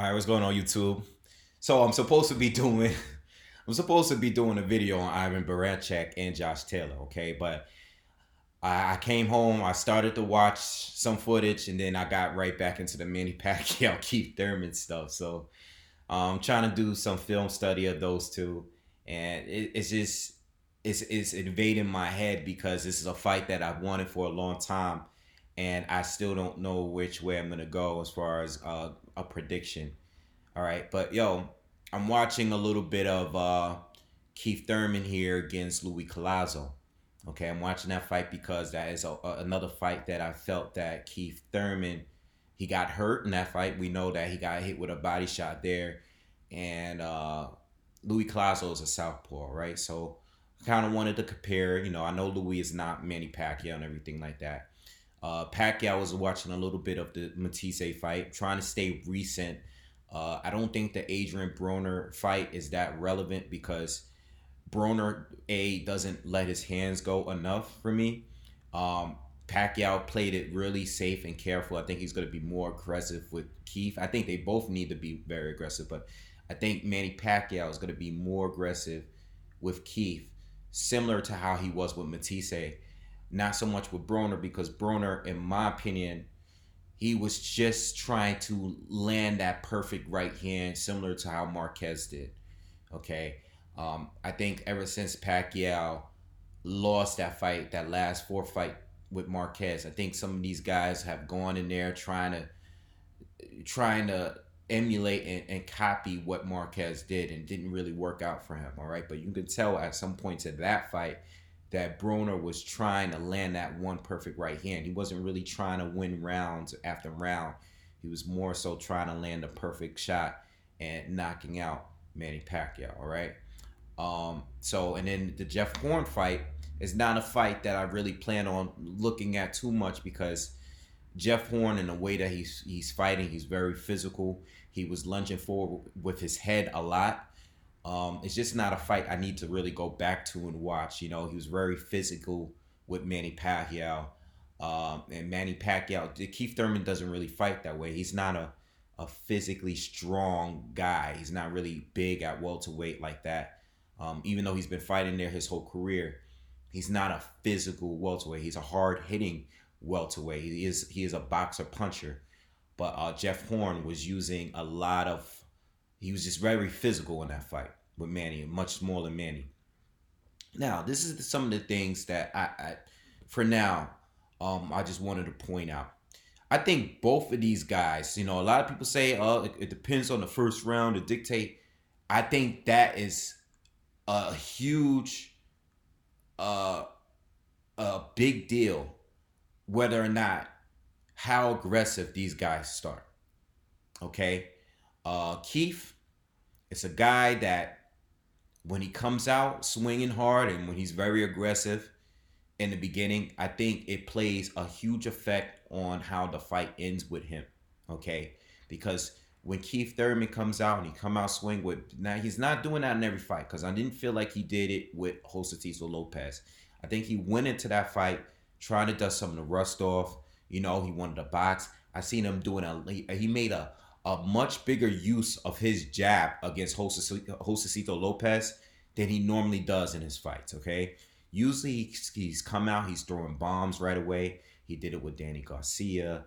All right, what's going on YouTube? So I'm supposed to be doing I'm supposed to be doing a video on Ivan Barachek and Josh Taylor, okay? But I came home, I started to watch some footage, and then I got right back into the Manny Pacquiao Keith Thurman stuff. So I'm trying to do some film study of those two, and it's just it's invading my head because this is a fight that I've wanted for a long time, and I still don't know which way I'm gonna go as far as a prediction. All right, but yo, I'm watching a little bit of Keith Thurman here against Louis Collazo. Okay, I'm watching that fight because that is another fight that I felt that Keith Thurman, he got hurt in that fight. We know that he got hit with a body shot there, and Louis Collazo is a southpaw, right? So I kind of wanted to compare. I know Louis is not Manny Pacquiao and everything like that. Pacquiao was watching a little bit of the Matisse fight, trying to stay recent. I don't think the Adrian Broner fight is that relevant because Broner doesn't let his hands go enough for me. Pacquiao played it really safe and careful. I think he's going to be more aggressive with Keith. I think they both need to be very aggressive, but I think Manny Pacquiao is going to be more aggressive with Keith, similar to how he was with Matisse. Not so much with Broner because Broner, in my opinion, he was just trying to land that perfect right hand, similar to how Marquez did. Okay. I think ever since Pacquiao lost that fight, that last fourth fight with Marquez, I think some of these guys have gone in there trying to emulate and copy what Marquez did and didn't really work out for him. All right. But you could tell at some points in that fight that Broner was trying to land that one perfect right hand. He wasn't really trying to win rounds after round. He was more so trying to land a perfect shot and knocking out Manny Pacquiao. All right. So and then the Jeff Horn fight is not a fight that I really plan on looking at too much because Jeff Horn, in the way that he's fighting, he's very physical. He was lunging forward with his head a lot. It's just not a fight I need to really go back to and watch. He was very physical with Manny Pacquiao. And Manny Pacquiao, Keith Thurman doesn't really fight that way. He's not a physically strong guy. He's not really big at welterweight like that. Even though he's been fighting there his whole career, he's not a physical welterweight. He's a hard hitting welterweight. He is a boxer puncher. But Jeff Horn was using a lot of. He was just very physical in that fight with Manny, much smaller than Manny. Now, this is some of the things that for now, I just wanted to point out. I think both of these guys, a lot of people say, it depends on the first round to dictate. I think that is a huge, uh, a big deal, whether or not how aggressive these guys start. Okay, Keith is a guy that when he comes out swinging hard and when he's very aggressive in the beginning, I think it plays a huge effect on how the fight ends with him. Okay, because when Keith Thurman comes out and he come out swing with, now he's not doing that in every fight because I didn't feel like he did it with Josesito Lopez. I think he went into that fight trying to dust some of the rust off. He wanted to box. I seen him doing he made a much bigger use of his jab against Josesito Lopez than he normally does in his fights. Okay, usually he's come out, he's throwing bombs right away. He did it with Danny Garcia.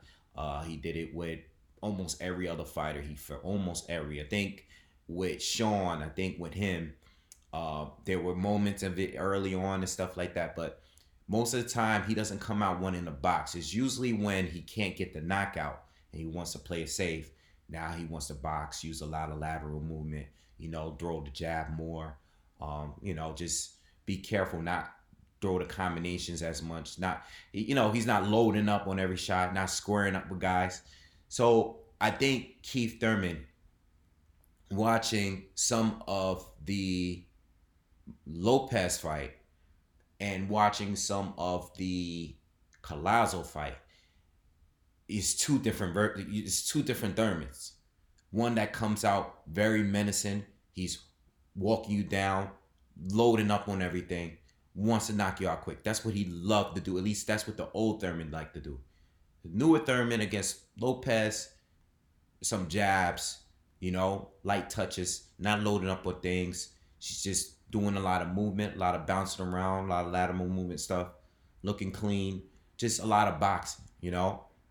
He did it with almost every other fighter. Almost every. I think with Sean. I think with him, there were moments of it early on and stuff like that, but most of the time he doesn't come out one in the box. It's usually when he can't get the knockout and he wants to play it safe. Now he wants to box, use a lot of lateral movement, throw the jab more. Just be careful, not throw the combinations as much. Not, he's not loading up on every shot, not squaring up with guys. So I think Keith Thurman, watching some of the Lopez fight and watching some of the Collazo fight, it's two different Thurmans. One that comes out very menacing. He's walking you down, loading up on everything, wants to knock you out quick. That's what he loved to do. At least that's what the old Thurman liked to do. The newer Thurman against Lopez, some jabs, light touches, not loading up with things. She's just doing a lot of movement, a lot of bouncing around, a lot of lateral movement stuff, looking clean, just a lot of boxing,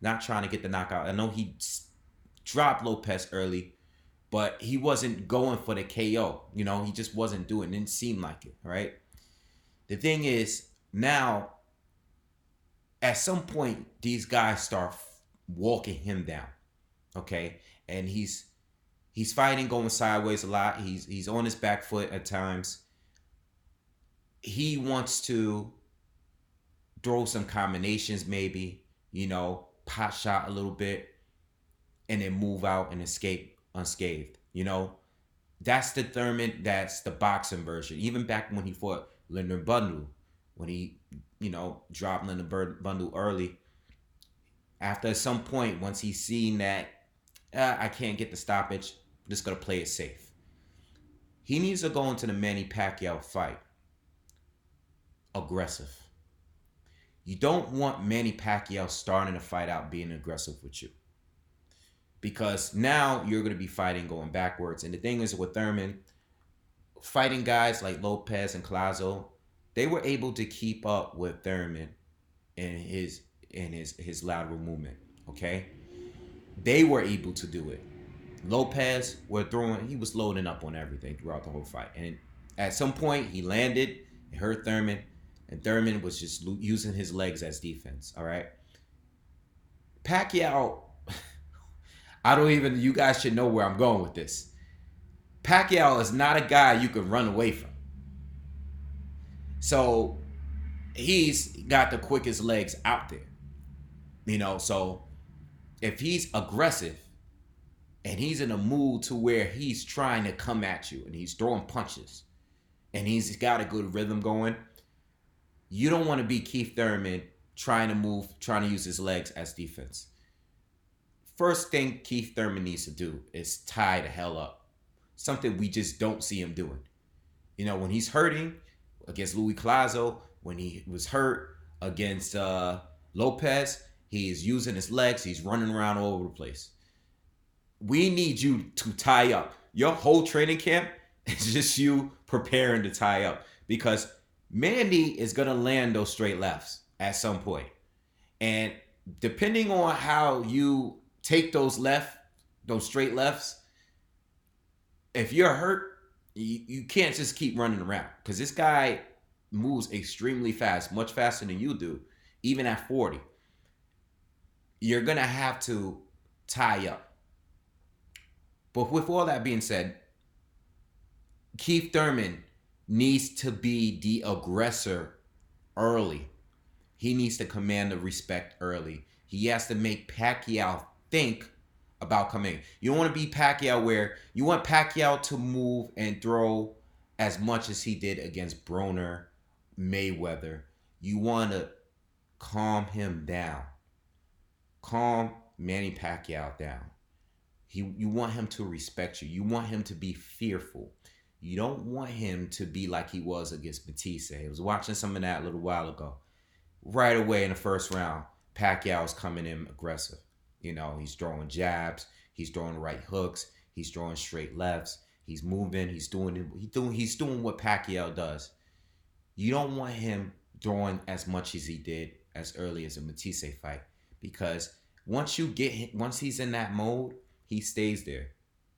not trying to get the knockout. I know he dropped Lopez early, but he wasn't going for the KO. He just wasn't doing it. Didn't seem like it, right? The thing is, now, at some point, these guys start walking him down, okay? And he's fighting, going sideways a lot. He's on his back foot at times. He wants to throw some combinations, maybe, pot shot a little bit, and then move out and escape unscathed. That's the Thurman, that's the boxing version. Even back when he fought Leonard Bundle, when he, dropped Leonard Bundle early, after some point, once he's seen that, I can't get the stoppage, I'm just going to play it safe. He needs to go into the Manny Pacquiao fight aggressive. You don't want Manny Pacquiao starting a fight out being aggressive with you, because now you're going to be fighting going backwards. And the thing is with Thurman, fighting guys like Lopez and Collazo, they were able to keep up with Thurman and his lateral movement. Okay, they were able to do it. Lopez he was loading up on everything throughout the whole fight, and at some point he landed and hurt Thurman, and Thurman was just using his legs as defense. All right, Pacquiao. You guys should know where I'm going with this. Pacquiao is not a guy you can run away from. So he's got the quickest legs out there. So if he's aggressive and he's in a mood to where he's trying to come at you and he's throwing punches and he's got a good rhythm going, you don't want to be Keith Thurman trying to use his legs as defense. First thing Keith Thurman needs to do is tie the hell up. Something we just don't see him doing. When he's hurting against Louis Collazo, when he was hurt against Lopez, he is using his legs. He's running around all over the place. We need you to tie up. Your whole training camp is just you preparing to tie up, because Mandy is going to land those straight lefts at some point. And depending on how you take those straight lefts, if you're hurt, you can't just keep running around, because this guy moves extremely fast, much faster than you do, even at 40. You're going to have to tie up. But with all that being said, Keith Thurman needs to be the aggressor early. He needs to command the respect early. He has to make Pacquiao think about coming. You don't want to be Pacquiao where you want Pacquiao to move and throw as much as he did against Broner, Mayweather. You want to calm him down. Calm Manny Pacquiao down. You want him to respect you. You want him to be fearful. You don't want him to be like he was against Batista. I was watching some of that a little while ago. Right away in the first round, Pacquiao's coming in aggressive. He's throwing jabs, he's throwing right hooks, he's throwing straight lefts, he's moving, he's doing what Pacquiao does. You don't want him throwing as much as he did as early as a Batista fight, because once he's in that mode, he stays there.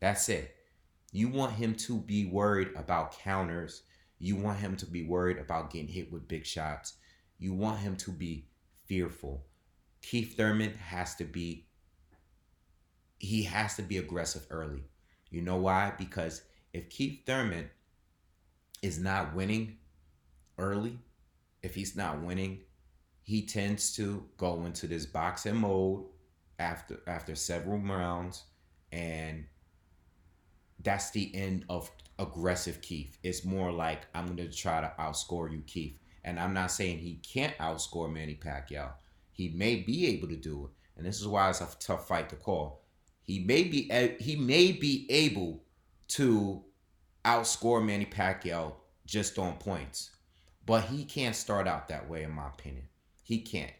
That's it. You want him to be worried about counters. You want him to be worried about getting hit with big shots. You want him to be fearful. Keith Thurman has to be aggressive early. You know why? Because if Keith Thurman is not winning early, he tends to go into this boxing mode after several rounds, and that's the end of aggressive Keith. It's more like, I'm going to try to outscore you, Keith. And I'm not saying he can't outscore Manny Pacquiao. He may be able to do it, and this is why it's a tough fight to call. He may be able to outscore Manny Pacquiao just on points, but he can't start out that way, in my opinion. He can't.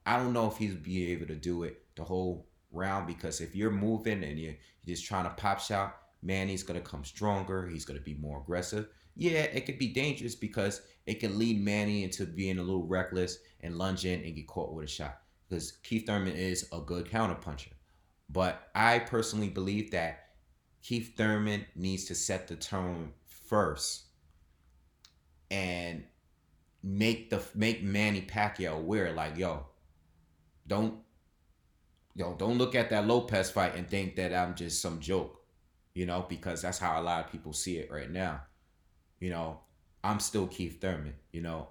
I don't know if he'll be able to do it the whole round, because if you're moving and you're just trying to pop shot, Manny's gonna come stronger. He's gonna be more aggressive. Yeah, it could be dangerous because it can lead Manny into being a little reckless and lunge in and get caught with a shot. Because Keith Thurman is a good counterpuncher. But I personally believe that Keith Thurman needs to set the tone first and make Manny Pacquiao aware, like, don't don't look at that Lopez fight and think that I'm just some joke, because that's how a lot of people see it right now. You know, I'm still Keith Thurman.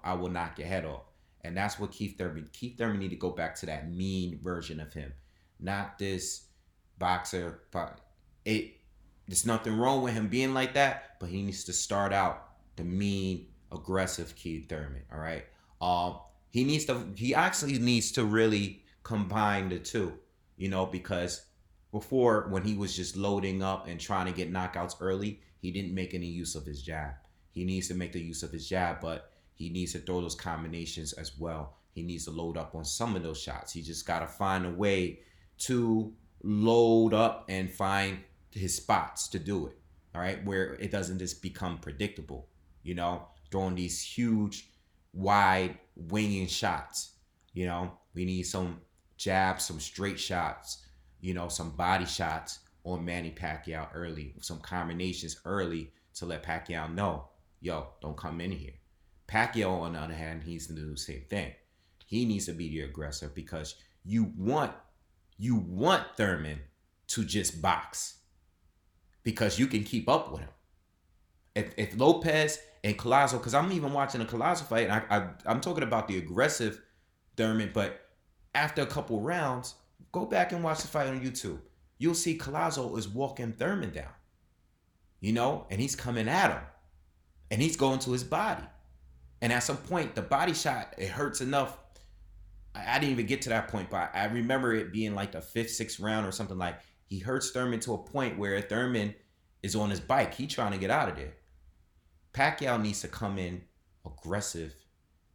I will knock your head off. And that's what Keith Thurman need to go back to that mean version of him. Not this boxer. But there's nothing wrong with him being like that, but he needs to start out the mean, aggressive Keith Thurman. All right. He actually needs to really combine the two, because before, when he was just loading up and trying to get knockouts early, he didn't make any use of his jab. He needs to make the use of his jab, but he needs to throw those combinations as well. He needs to load up on some of those shots. He just got to find a way to load up and find his spots to do it. All right, where it doesn't just become predictable. Throwing these huge, wide, winging shots. We need some jabs, some straight shots. Some body shots on Manny Pacquiao early, some combinations early to let Pacquiao know, don't come in here. Pacquiao, on the other hand, he's to do the same thing. He needs to be the aggressor because you want Thurman to just box because you can keep up with him. If Lopez and Collazo, because I'm even watching a Collazo fight, and I'm talking about the aggressive Thurman, but after a couple rounds, go back and watch the fight on YouTube. You'll see Collazo is walking Thurman down, and he's coming at him, and he's going to his body. And at some point, the body shot, it hurts enough. I didn't even get to that point, but I remember it being like the fifth, sixth round or something. Like, he hurts Thurman to a point where Thurman is on his bike. He's trying to get out of there. Pacquiao needs to come in aggressive,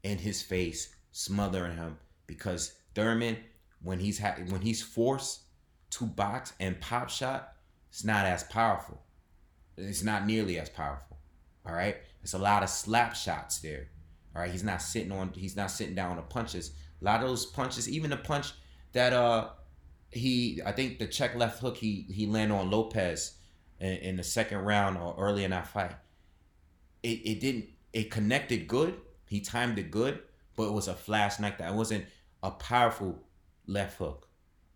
in his face, smothering him, because Thurman, when he's forced to box and pop shot, it's not as powerful. It's not nearly as powerful. All right, it's a lot of slap shots there. All right, he's not sitting down on the punches. A lot of those punches, even the punch that I think the check left hook he landed on Lopez in the second round or early in that fight. It connected good. He timed it good, but it was a flash knockdown. It wasn't a powerful left hook.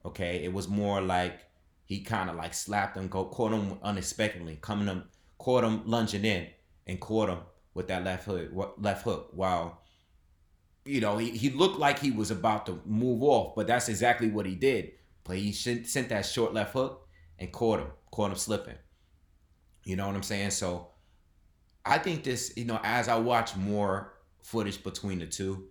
Okay, it was more like he kind of like slapped him, caught him unexpectedly, caught him lunging in, and caught him with that left hook. While he looked like he was about to move off, but that's exactly what he did. But he sent that short left hook and caught him slipping. You know what I'm saying? So I think this, as I watch more footage between the two,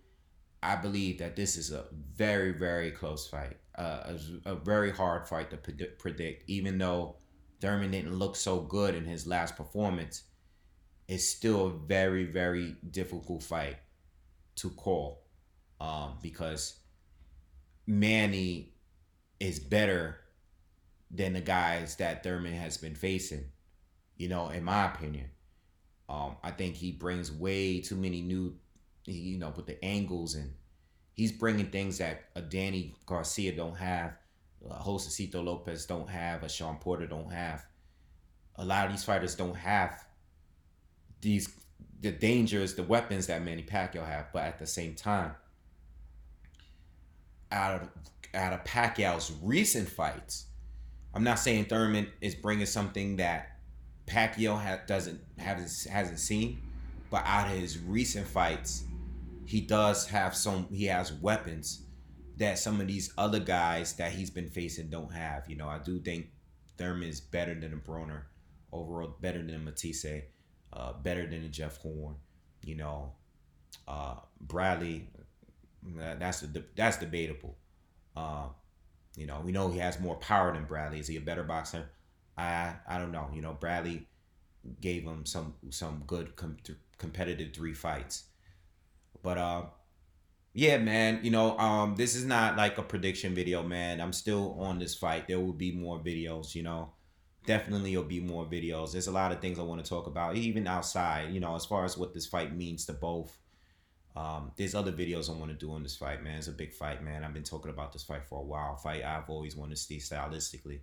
I believe that this is a very, very close fight. A very hard fight to predict. Even though Thurman didn't look so good in his last performance, it's still a very, very difficult fight to call, because Manny is better than the guys that Thurman has been facing, in my opinion. I think he brings way too many new, with the angles, and he's bringing things that a Danny Garcia don't have, a Josecito Lopez don't have, a Sean Porter don't have. A lot of these fighters don't have the dangers, the weapons that Manny Pacquiao have. But at the same time, out of Pacquiao's recent fights, I'm not saying Thurman is bringing something that Pacquiao hasn't seen, but out of his recent fights, he has weapons that some of these other guys that he's been facing don't have. I do think Thurman is better than a Broner, overall better than a Matisse, better than a Jeff Horn. Bradley, that's debatable. We know he has more power than Bradley. Is he a better boxer? I don't know. Bradley gave him some good competitive 3 fights. But Yeah, man. This is not like a prediction video, man. I'm still on this fight. There will be more videos, Definitely there'll be more videos. There's a lot of things I want to talk about, even outside, as far as what this fight means to both. There's other videos I want to do on this fight, man. It's a big fight, man. I've been talking about this fight for a while. Fight I've always wanted to see stylistically.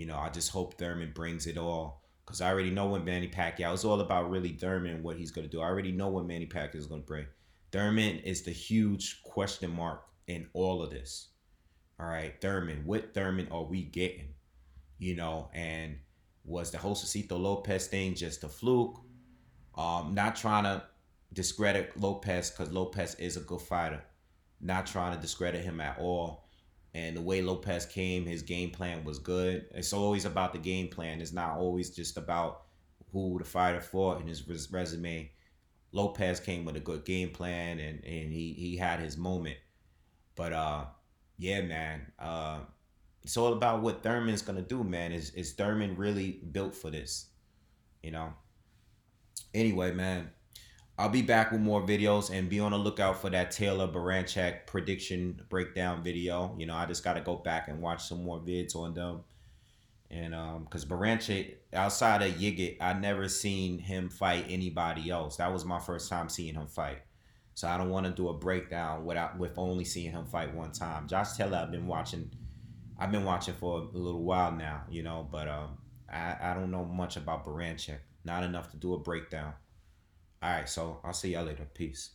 I just hope Thurman brings it all. Because I already know what Manny Pacquiao. It's all about really Thurman and what he's going to do. I already know what Manny Pacquiao is going to bring. Thurman is the huge question mark in all of this. All right, Thurman. What Thurman are we getting? And was the Josecito Lopez thing just a fluke? Not trying to discredit Lopez because Lopez is a good fighter. Not trying to discredit him at all. And the way Lopez came, his game plan was good. It's always about the game plan. It's not always just about who the fighter fought and his resume. Lopez came with a good game plan and he had his moment. But yeah, man. It's all about what Thurman's gonna do, man. Is Thurman really built for this? You know? Anyway, man. I'll be back with more videos and be on the lookout for that Taylor Baranchak prediction breakdown video. I just gotta go back and watch some more vids on them. And because Baranchak, outside of Yigit, I never seen him fight anybody else. That was my first time seeing him fight. So I don't want to do a breakdown with only seeing him fight one time. Josh Taylor, I've been watching for a little while now, but I don't know much about Baranchak. Not enough to do a breakdown. All right, so I'll see y'all later. Peace.